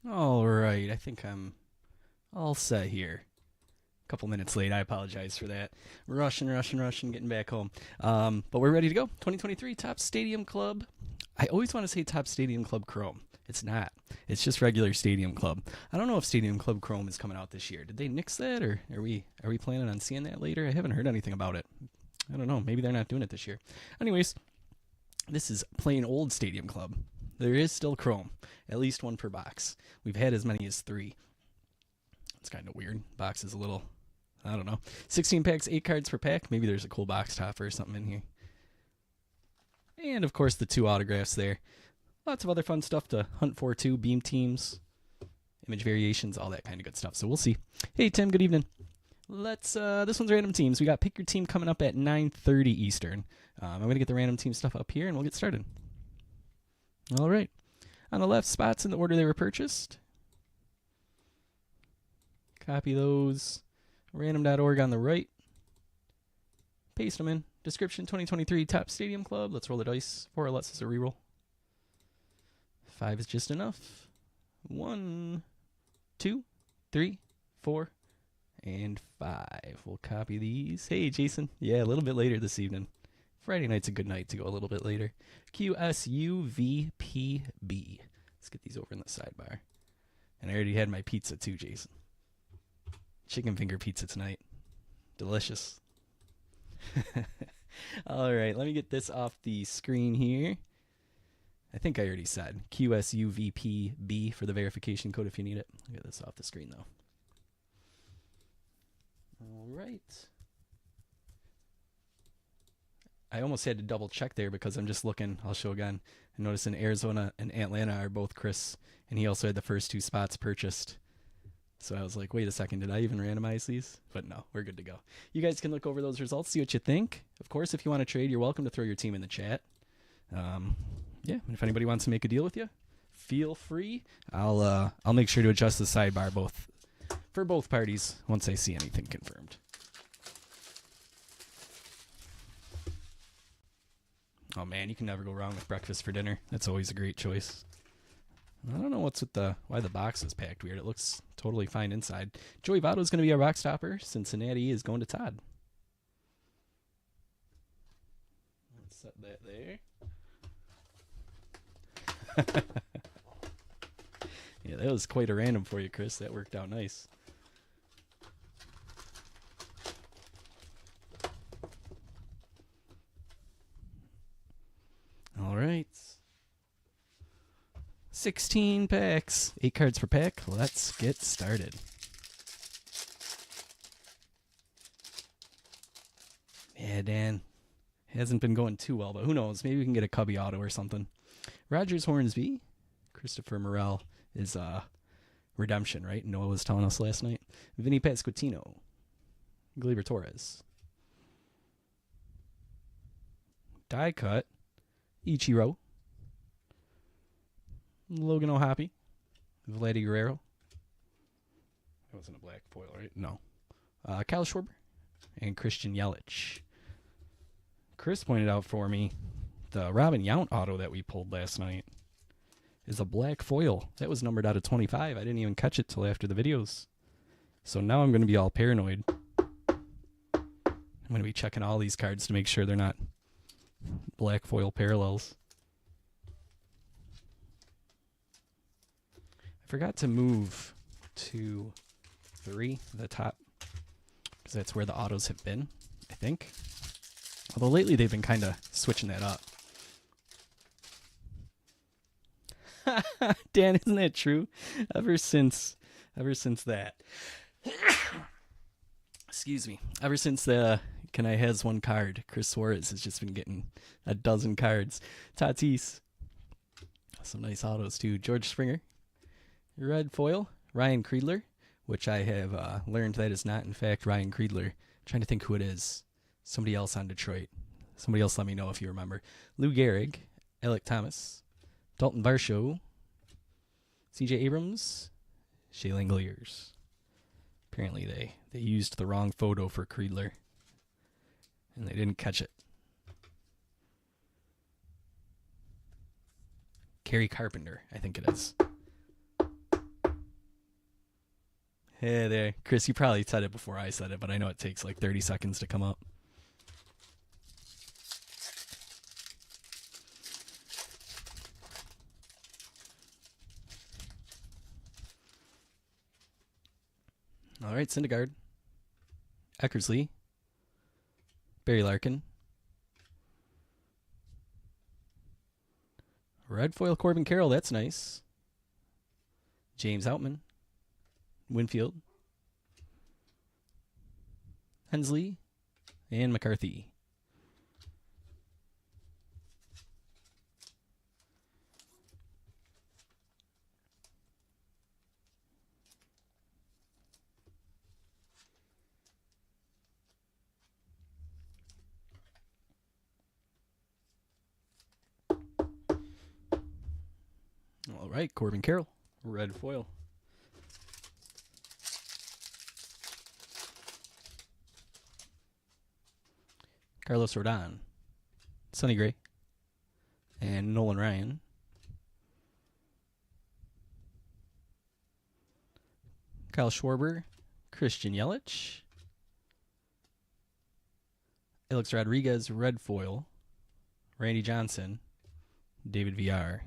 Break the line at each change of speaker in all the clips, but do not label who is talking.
All right, I think I'm all set here. A couple minutes late. I apologize for that. Rushing, getting back home. But we're ready to go. 2023 Top Stadium Club. I always want to say Top Stadium Club Chrome. It's not. It's just regular Stadium Club. I don't know if Stadium Club Chrome is coming out this year. Did they nix that, or are we planning on seeing that later? I haven't heard anything about it. I don't know. Maybe they're not doing it this year. Anyways, this is plain old Stadium Club. There is still Chrome, at least one per box. We've had as many as three. It's kind of weird. Box is a little, I don't know. 16 packs, 8 cards per pack. Maybe there's a cool box topper or something in here. And of course, the 2 autographs there. Lots of other fun stuff to hunt for too. Beam teams, image variations, all that kind of good stuff. So we'll see. Hey Tim, good evening. Let's. This one's random teams. We got pick your team coming up at 9:30 Eastern. I'm gonna get the random team stuff up here, and we'll get started. All right. On the left, spots in the order they were purchased. Copy those. Random.org on the right. Paste them in. Description 2023 Top Stadium Club. Let's roll the dice. 4 or less is a reroll. 5 is just enough. 1, 2, 3, 4, and 5. We'll copy these. Hey, Jason. Yeah, a little bit later this evening. Friday night's a good night to go a little bit later. QSUVPB. Let's get these over in the sidebar. And I already had my pizza too, Jason. Chicken finger pizza tonight. Delicious. All right, let me get this off the screen here. I think I already said QSUVPB for the verification code if you need it. I'll get this off the screen though. All right. I almost had to double check there because I'm just looking. I'll show again. I noticed in Arizona and Atlanta are both Chris, and he also had the first 2 spots purchased. So I was like, wait a second, did I even randomize these? But no, we're good to go. You guys can look over those results, see what you think. Of course, if you want to trade, you're welcome to throw your team in the chat. Yeah, if anybody wants to make a deal with you, feel free. I'll make sure to adjust the sidebar for both parties once I see anything confirmed. Oh man, you can never go wrong with breakfast for dinner. That's always a great choice. I don't know what's with why the box is packed weird. It looks totally fine inside. Joey Votto is going to be our box stopper. Cincinnati is going to Todd. Let's set that there. Yeah, that was quite a random for you, Chris. That worked out nice. All right. 16 packs, 8 cards per pack. Let's get started. Yeah, Dan. Hasn't been going too well, but who knows? Maybe we can get a Cubby auto or something. Rogers Hornsby. Christopher Morel is redemption, right? Noah was telling us last night. Vinny Pasquantino. Gleyber Torres. Die cut. Ichiro. Logan O'Hoppe. Vladdy Guerrero. That wasn't a black foil, right? No. Kyle Schwarber. And Christian Yelich. Chris pointed out for me the Robin Yount auto that we pulled last night is a black foil. That was numbered out of 25. I didn't even catch it till after the videos. So now I'm going to be all paranoid. I'm going to be checking all these cards to make sure they're not black foil parallels. I forgot to move to 3, the top, because that's where the autos have been, I think. Although lately they've been kind of switching that up. Dan, isn't that true? Ever since that. Excuse me. Ever since the Can I Has One card, Chris Suarez has just been getting a dozen cards. Tatis. Some nice autos too. George Springer. Red foil. Ryan Kreidler, which I have learned that is not in fact Ryan Kreidler. I'm trying to think who it is. Somebody else on Detroit. Somebody else let me know if you remember. Lou Gehrig. Alec Thomas. Dalton Varsho. C.J. Abrams. Shea Langeliers. Apparently they used the wrong photo for Kreidler. And they didn't catch it. Kerry Carpenter, I think it is. Hey there. Chris, you probably said it before I said it, but I know it takes like 30 seconds to come up. All right, Syndergaard, Eckersley, Barry Larkin, red foil Corbin Carroll, that's nice. James Outman, Winfield, Hensley, and McCarthy. All right, Corbin Carroll, red foil. Carlos Rodon, Sonny Gray, and Nolan Ryan. Kyle Schwarber, Christian Yelich, Alex Rodriguez, red foil, Randy Johnson, David VR.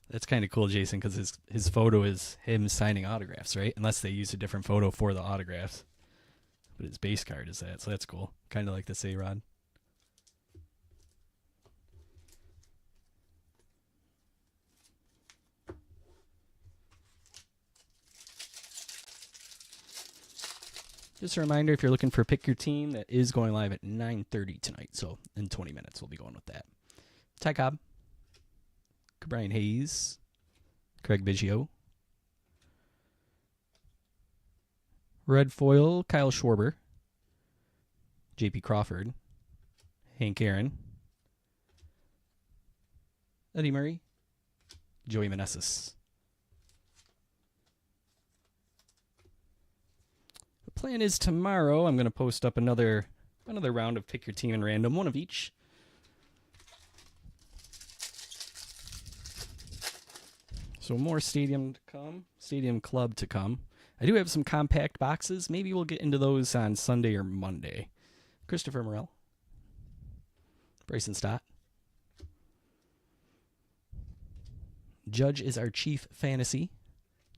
That's kind of cool, Jason, because his photo is him signing autographs, right? Unless they use a different photo for the autographs. But his base card is that, so that's cool. Kind of like this A-Rod. Just a reminder, if you're looking for Pick Your Team, that is going live at 9:30 tonight. So in 20 minutes, we'll be going with that. Ty Cobb, Brian Hayes, Craig Biggio, red foil, Kyle Schwarber, J.P. Crawford, Hank Aaron, Eddie Murray, Joey Meneses. The plan is tomorrow I'm going to post up another round of Pick Your Team and Random, one of each. So more Stadium to come, Stadium Club to come. I do have some compact boxes. Maybe we'll get into those on Sunday or Monday. Christopher Morel, Bryson Stott. Judge is our chief fantasy.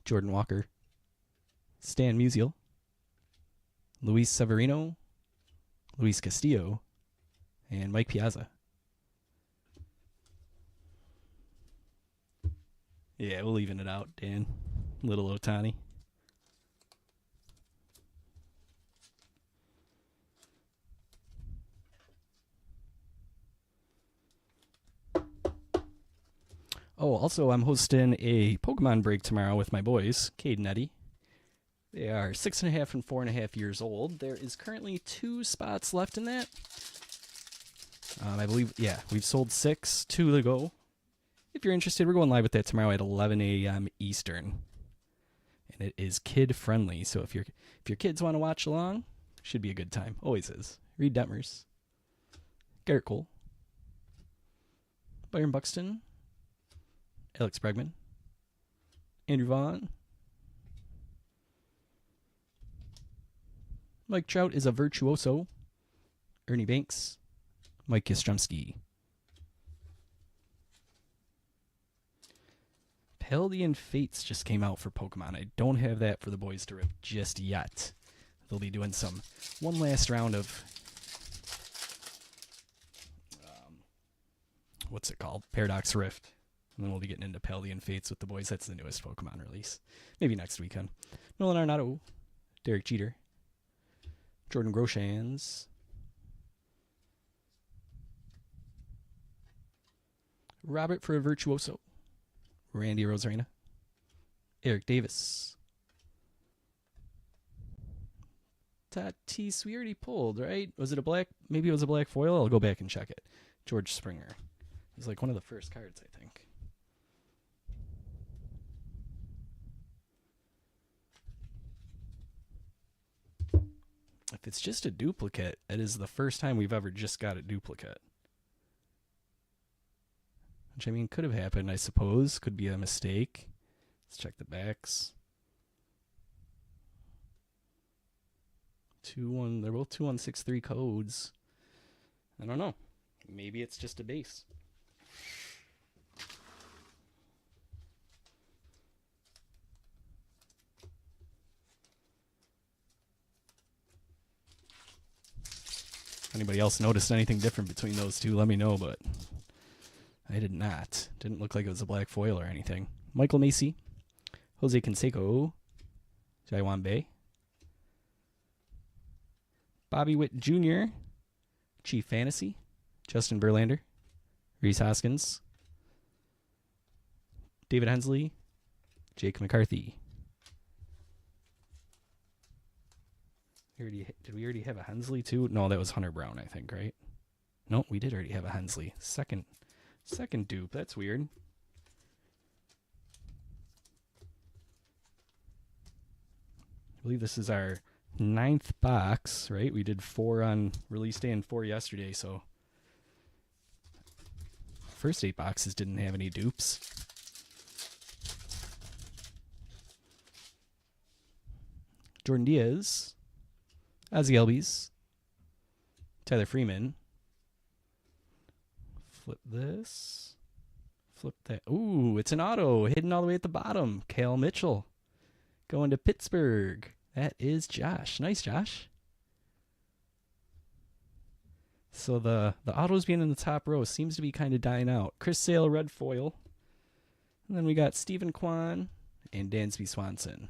Jordan Walker, Stan Musial, Luis Severino, Luis Castillo, and Mike Piazza. Yeah, we'll even it out, Dan. Little Otani. Oh, also, I'm hosting a Pokemon break tomorrow with my boys, Cade and Eddie. They are 6.5 and 4.5 years old. There is currently 2 spots left in that. I believe, yeah, we've sold 6, 2 to go. If you're interested, we're going live with that tomorrow at 11 a.m. Eastern. And it is kid-friendly, so if your kids want to watch along, should be a good time. Always is. Reed Detmers, Garrett Cole, Byron Buxton, Alex Bregman, Andrew Vaughn. Mike Trout is a virtuoso. Ernie Banks, Mike Yastrzemski. Paldean Fates just came out for Pokemon. I don't have that for the boys to rip just yet. They'll be doing one last round of, what's it called? Paradox Rift. And then we'll be getting into Paldean Fates with the boys. That's the newest Pokemon release. Maybe next weekend. Nolan Arenado, Derek Jeter, Jordan Groshans, Robert for a Virtuoso, Randy Rosarena, Eric Davis, Tatis, we already pulled, right? Was it a black? Maybe it was a black foil. I'll go back and check it. George Springer. It was like one of the first cards, I think. If it's just a duplicate, it is the first time we've ever just got a duplicate. Which, I mean, could have happened, I suppose. Could be a mistake. Let's check the backs. They're both 2163 codes. I don't know. Maybe it's just a base. Anybody else noticed anything different between those two, let me know, but I did not. Didn't look like it was a black foil or anything. Michael Macy, Jose Canseco, Jaiwan Bay, Bobby Witt Jr., Chief Fantasy, Justin Verlander, Rhys Hoskins, David Hensley, Jake McCarthy. Did we already have a Hensley too? No, that was Hunter Brown, I think, right? No, we did already have a Hensley. Second dupe. That's weird. I believe this is our 9th box, right? We did 4 on release day and 4 yesterday, so first 8 boxes didn't have any dupes. Jordan Diaz, Ozzie Albies, Tyler Freeman. Flip this. Flip that. Ooh, it's an auto hidden all the way at the bottom. Cal Mitchell going to Pittsburgh. That is Josh. Nice, Josh. So the autos being in the top row seems to be kind of dying out. Chris Sale, red foil. And then we got Stephen Kwan and Dansby Swanson.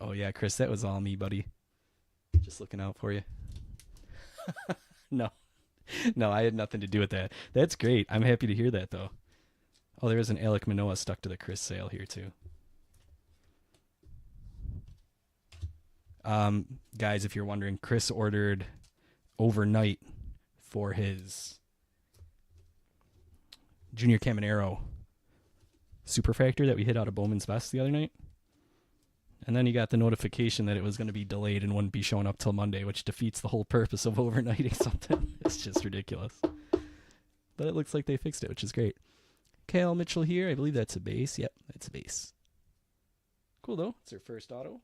Oh, yeah, Chris, that was all me, buddy. Just looking out for you. No, I had nothing to do with that. That's great. I'm happy to hear that, though. Oh, there is an Alek Manoah stuck to the Chris Sale here, too. Guys, if you're wondering, Chris ordered overnight for his Junior Caminero Superfractor that we hit out of Bowman's Best the other night. And then he got the notification that it was going to be delayed and wouldn't be showing up till Monday, which defeats the whole purpose of overnighting something. It's just ridiculous. But it looks like they fixed it, which is great. Cal Mitchell here. I believe that's a base. Yep, that's a base. Cool, though. It's our first auto.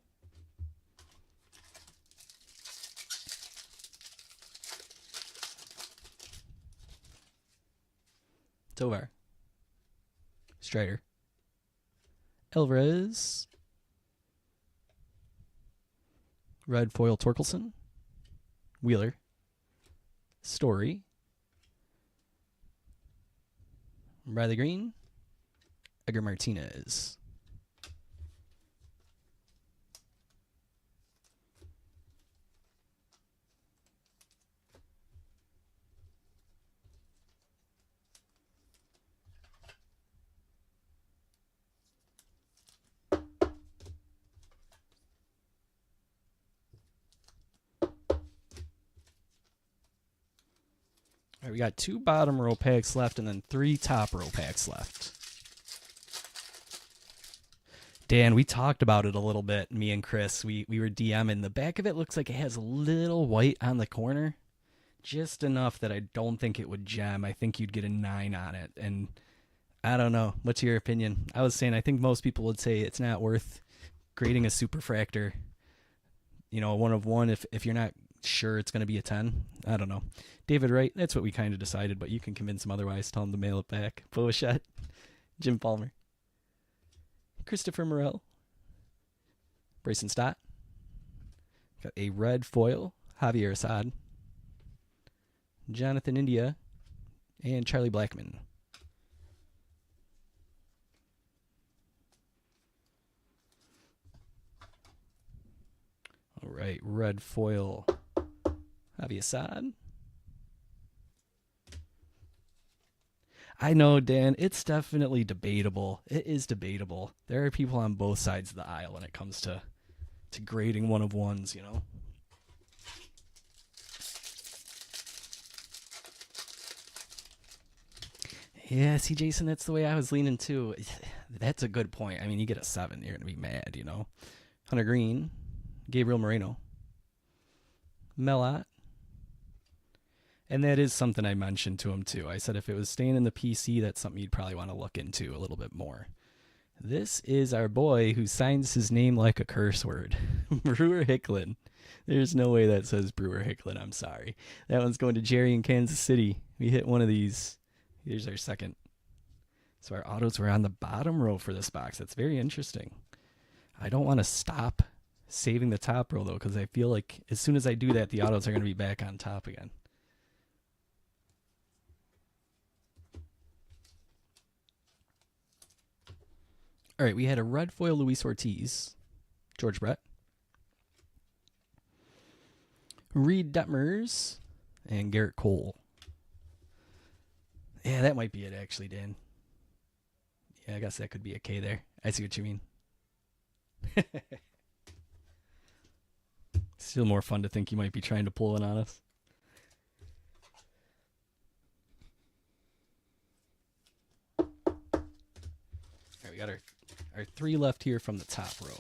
Tovar. Strider. Alvarez. Red foil Torkelson. Wheeler. Story. Riley Green. Edgar Martinez. All right, we got 2 bottom row packs left and then 3 top row packs left. Dan, we talked about it a little bit, me and Chris. We were DMing. The back of it looks like it has a little white on the corner. Just enough that I don't think it would gem. I think you'd get a 9 on it. And I don't know. What's your opinion? I was saying I think most people would say it's not worth grading a Superfractor. You know, a 1 of 1 if you're not sure it's going to be a 10. I don't know. David Wright, that's what we kind of decided, but you can convince him otherwise. Tell him to mail it back. Boechat, Jim Palmer, Christopher Morel, Bryson Stott. Got a red foil, Javier Assad, Jonathan India, and Charlie Blackmon. All right, red foil, Javier Assad. I know, Dan, it's definitely debatable. It is debatable. There are people on both sides of the aisle when it comes to grading 1 of 1s, you know? Yeah, see, Jason, that's the way I was leaning too. That's a good point. I mean, you get a 7, you're going to be mad, you know? Hunter Green, Gabriel Moreno, Melot. And that is something I mentioned to him, too. I said if it was staying in the PC, that's something you'd probably want to look into a little bit more. This is our boy who signs his name like a curse word. Brewer Hicklin. There's no way that says Brewer Hicklin. I'm sorry. That one's going to Jerry in Kansas City. We hit one of these. Here's our second. So our autos were on the bottom row for this box. That's very interesting. I don't want to stop saving the top row, though, because I feel like as soon as I do that, the autos are going to be back on top again. All right, we had a red foil Luis Ortiz, George Brett, Reed Detmers, and Garrett Cole. Yeah, that might be it, actually, Dan. Yeah, I guess that could be a K there. I see what you mean. Still more fun to think you might be trying to pull it on us. All right, we got our three left here from the top row.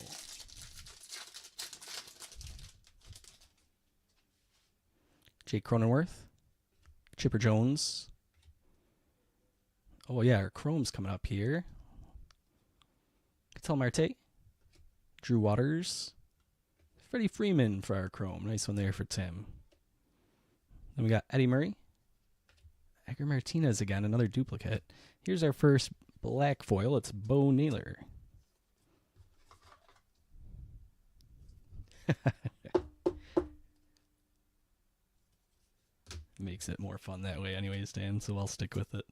Jake Cronenworth, Chipper Jones. Oh, yeah, our chrome's coming up here. Ketel Marte, Drew Waters, Freddie Freeman for our chrome. Nice one there for Tim. Then we got Eddie Murray, Edgar Martinez again, another duplicate. Here's our first black foil. It's Bo Naylor. Makes it more fun that way anyways, Dan, so I'll stick with it.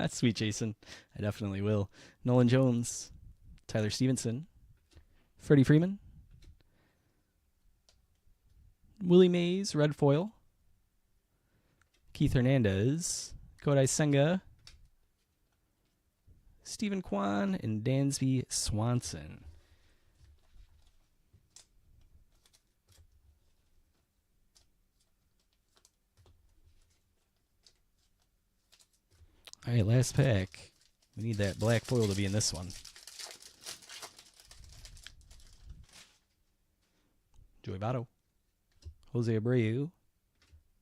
Sweet Jason. I definitely will. Nolan Jones, Tyler Stevenson, Freddie Freeman, Willie Mays, red foil, Keith Hernandez, Kodai Senga, Stephen Kwan, and Dansby Swanson. All right, last pack. We need that black foil to be in this one. Joey Votto, Jose Abreu,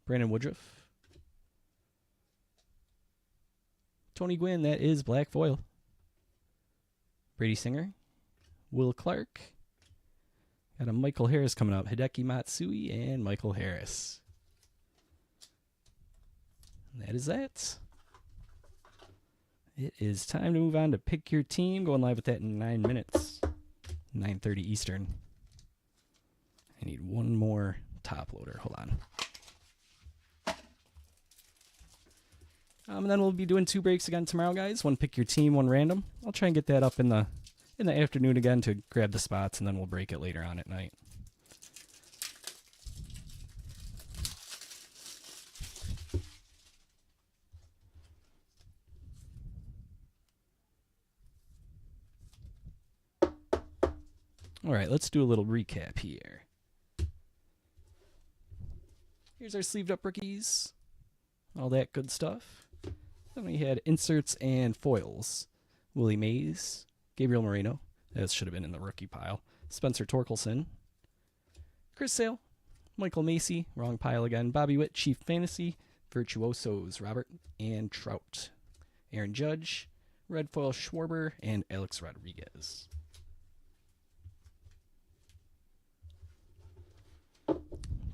Brandon Woodruff, Tony Gwynn, that is black foil. Brady Singer, Will Clark. Got a Michael Harris coming up. Hideki Matsui and Michael Harris. And that is that. It is time to move on to Pick Your Team. Going live with that in 9 minutes. 9:30 Eastern. I need one more top loader. Hold on. And then we'll be doing 2 breaks again tomorrow, guys. One Pick Your Team, one random. I'll try and get that up in the afternoon again to grab the spots, and then we'll break it later on at night. All right, let's do a little recap here. Here's our sleeved up rookies. All that good stuff. Then we had inserts and foils. Willie Mays, Gabriel Moreno. That should have been in the rookie pile. Spencer Torkelson. Chris Sale. Michael Macy. Wrong pile again. Bobby Witt, Chief Fantasy. Virtuosos, Robert and Trout. Aaron Judge. Red foil Schwarber. And Alex Rodriguez.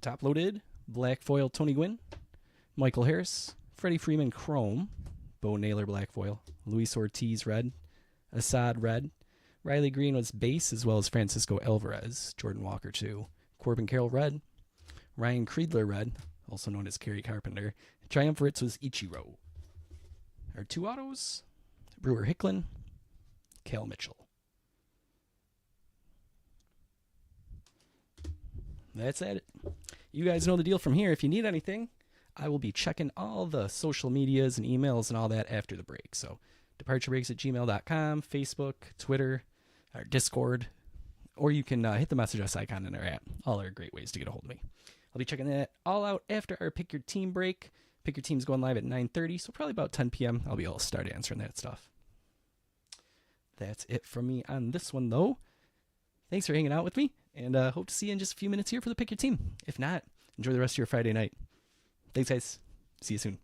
Top loaded, black foil Tony Gwynn, Michael Harris, Freddie Freeman chrome, Bo Naylor black foil, Luis Ortiz red, Assad red, Riley Green was base as well as Francisco Alvarez, Jordan Walker 2, Corbin Carroll red, Ryan Creedler red, also known as Kerry Carpenter, Triumvirates was Ichiro. Our 2 autos, Brewer Hicklin, Cal Mitchell. That's it. You guys know the deal from here. If you need anything, I will be checking all the social medias and emails and all that after the break. So departurebreaks@gmail.com, Facebook, Twitter, our Discord, or you can hit the message us icon in our app. All are great ways to get a hold of me. I'll be checking that all out after our Pick Your Team break. Pick Your Team's going live at 9:30, so probably about 10 p.m. I'll be able to start answering that stuff. That's it from me on this one, though. Thanks for hanging out with me, and hope to see you in just a few minutes here for the Pick Your Team. If not, enjoy the rest of your Friday night. Thanks, guys. See you soon.